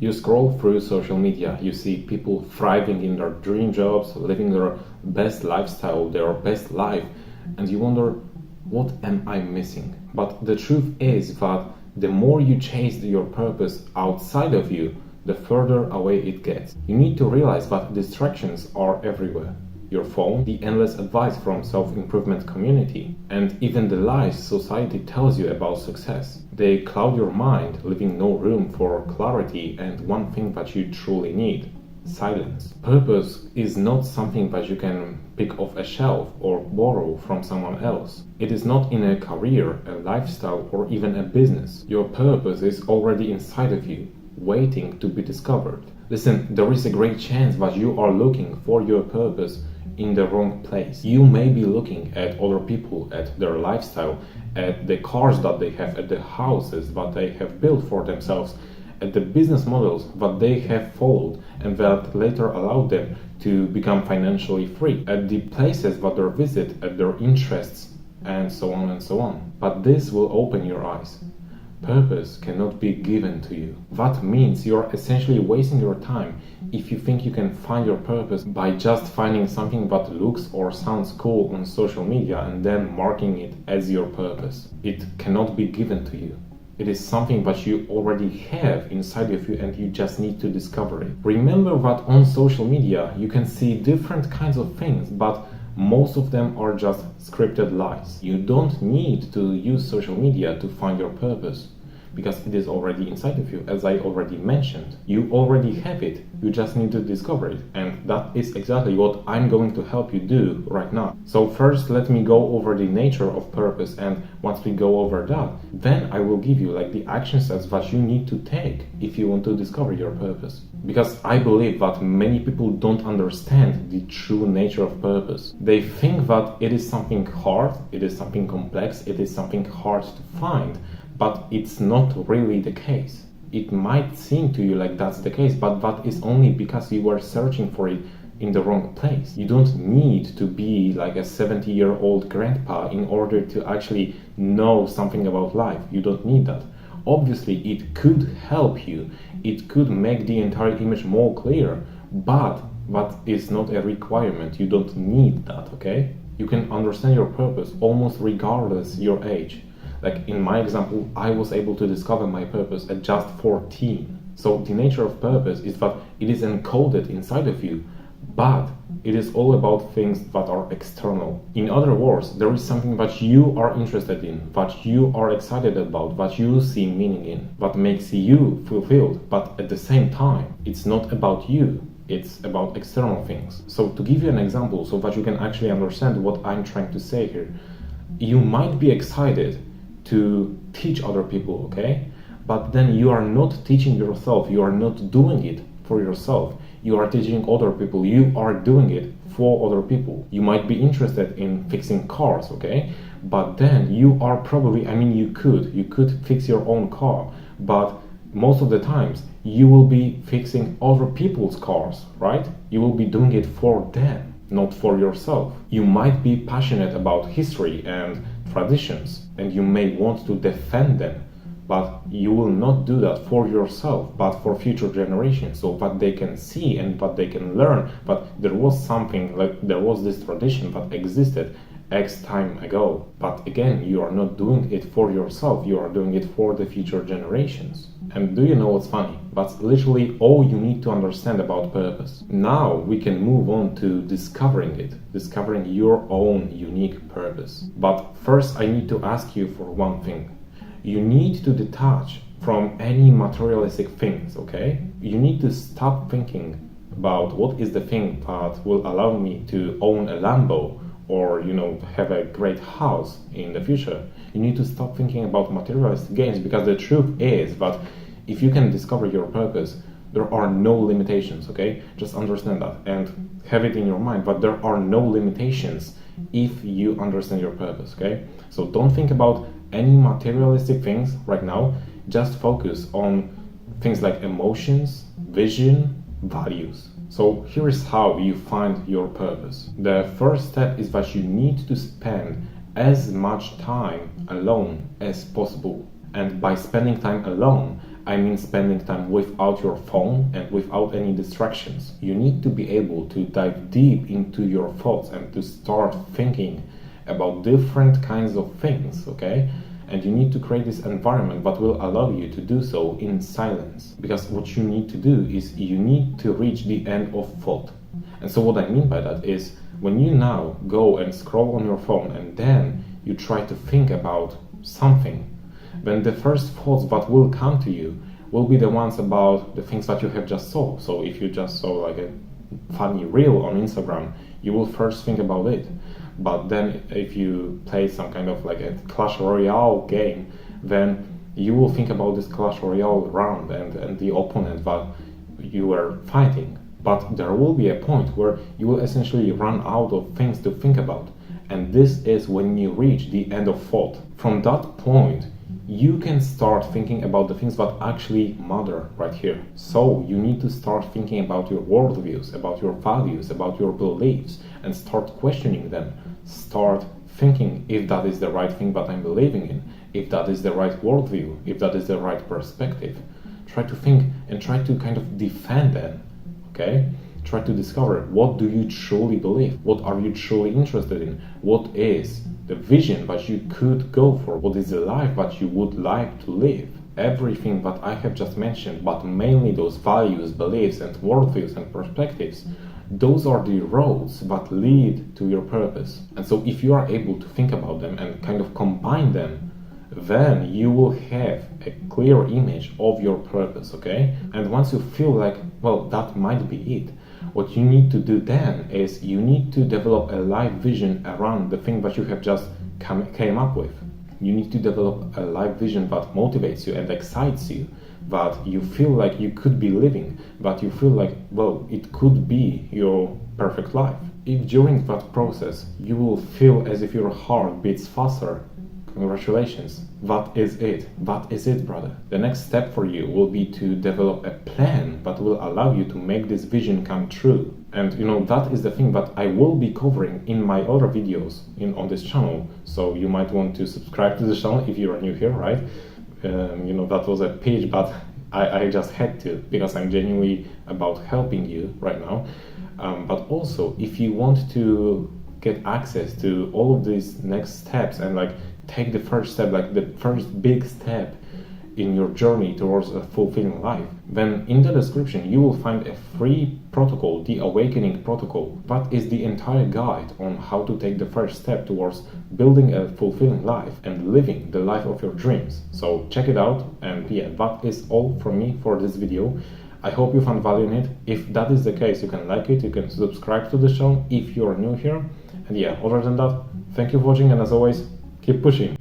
You scroll through social media, you see people thriving in their dream jobs, living their best lifestyle, their best life, and you wonder, what am I missing? But the truth is that the more you chase your purpose outside of you, the further away it gets. You need to realize that distractions are everywhere. Your phone, the endless advice from self-improvement community, and even the lies society tells you about success. They cloud your mind, leaving no room for clarity and one thing that you truly need: silence. Purpose is not something that you can pick off a shelf or borrow from someone else. It is not in a career, a lifestyle, or even a business. Your purpose is already inside of you, waiting to be discovered. Listen, there is a great chance that you are looking for your purpose in the wrong place. You may be looking at other people, at their lifestyle, at the cars that they have, at the houses that they have built for themselves, at the business models that they have followed and that later allowed them to become financially free, at the places that they visit, at their interests, and so on and so on. But this will open your eyes. Purpose cannot be given to you. That means you're essentially wasting your time if you think you can find your purpose by just finding something that looks or sounds cool on social media and then marking it as your purpose. It cannot be given to you. It is something that you already have inside of you and you just need to discover it. Remember that on social media you can see different kinds of things, but most of them are just scripted lies. You don't need to use social media to find your purpose because it is already inside of you. As I already mentioned, you already have it, you just need to discover it, and that is exactly what I'm going to help you do right now. So first let me go over the nature of purpose, and once we go over that, then I will give you like the action steps that you need to take if you want to discover your purpose. Because I believe that many people don't understand the true nature of purpose. They think that it is something hard, it is something complex, it is something hard to find, but it's not really the case. It might seem to you like that's the case, but that is only because you were searching for it in the wrong place. You don't need to be like a 70-year-old grandpa in order to actually know something about life. You don't need that. Obviously, it could help you. It could make the entire image more clear, but that is not a requirement. You don't need that, okay? You can understand your purpose almost regardless your age. Like in my example, I was able to discover my purpose at just 14. So the nature of purpose is that it is encoded inside of you, but it is all about things that are external. In other words, there is something that you are interested in, that you are excited about, that you see meaning in, that makes you fulfilled, but at the same time, it's not about you. It's about external things. So to give you an example so that you can actually understand what I'm trying to say here, you might be excited to teach other people, okay? But then you are not teaching yourself, you are not doing it for yourself. You are teaching other people, you are doing it for other people. You might be interested in fixing cars, okay? But then you are probably, you could fix your own car, but most of the times you will be fixing other people's cars, right? You will be doing it for them, not for yourself. You might be passionate about history and traditions, and you may want to defend them, but you will not do that for yourself, but for future generations, so that they can see and that they can learn that there was something, like there was this tradition that existed X time ago. But again, you are not doing it for yourself, you are doing it for the future generations. And do you know what's funny? That's literally all you need to understand about purpose. Now we can move on to discovering it, discovering your own unique purpose. But first I need to ask you for one thing. You need to detach from any materialistic things, okay? You need to stop thinking about what is the thing that will allow me to own a Lambo or, have a great house in the future. You need to stop thinking about materialistic gains, because the truth is that if you can discover your purpose, there are no limitations, okay? Just understand that and have it in your mind that there are no limitations if you understand your purpose, okay? So don't think about any materialistic things right now. Just focus on things like emotions, vision, values. So here is how you find your purpose. The first step is that you need to spend as much time alone as possible. And by spending time alone, I mean spending time without your phone and without any distractions. You need to be able to dive deep into your thoughts and to start thinking about different kinds of things, okay? And you need to create this environment that will allow you to do so in silence. Because what you need to do is you need to reach the end of thought. And so what I mean by that is when you now go and scroll on your phone and then you try to think about something, then the first thoughts that will come to you will be the ones about the things that you have just saw. So if you just saw like a funny reel on Instagram, you will first think about it. But then if you play some kind of like a Clash Royale game, then you will think about this Clash Royale round and the opponent that you were fighting. But there will be a point where you will essentially run out of things to think about. And this is when you reach the end of thought. From that point, you can start thinking about the things that actually matter right here. So you need to start thinking about your worldviews, about your values, about your beliefs, and start questioning them. Start thinking if that is the right thing that I'm believing in, if that is the right worldview, if that is the right perspective. Try to think and try to kind of defend them, okay? Try to discover what do you truly believe, what are you truly interested in, what is the vision that you could go for, what is the life that you would like to live. Everything that I have just mentioned, but mainly those values, beliefs, and worldviews and perspectives, those are the roads that lead to your purpose. And so if you are able to think about them and kind of combine them, then you will have a clear image of your purpose, okay? And once you feel like, well, that might be it, what you need to do then is you need to develop a life vision around the thing that you have just came up with. You need to develop a life vision that motivates you and excites you, that you feel like you could be living, that you feel like, well, it could be your perfect life. If during that process you will feel as if your heart beats faster, congratulations, that is it. That is it, brother. The next step for you will be to develop a plan that will allow you to make this vision come true. And that is the thing that I will be covering in my other videos on this channel. So you might want to subscribe to the channel if you are new here, right? That was a pitch, but I just had to, because I'm genuinely about helping you right now. But also, if you want to get access to all of these next steps and like take the first step, like the first big step in your journey towards a fulfilling life, then in the description you will find a free protocol, the Awakening Protocol. That is the entire guide on how to take the first step towards building a fulfilling life and living the life of your dreams. So check it out, and yeah, that is all from me for this video. I hope you found value in it. If that is the case, you can like it, you can subscribe to the channel if you are new here. And yeah, other than that, thank you for watching, and as always, keep pushing.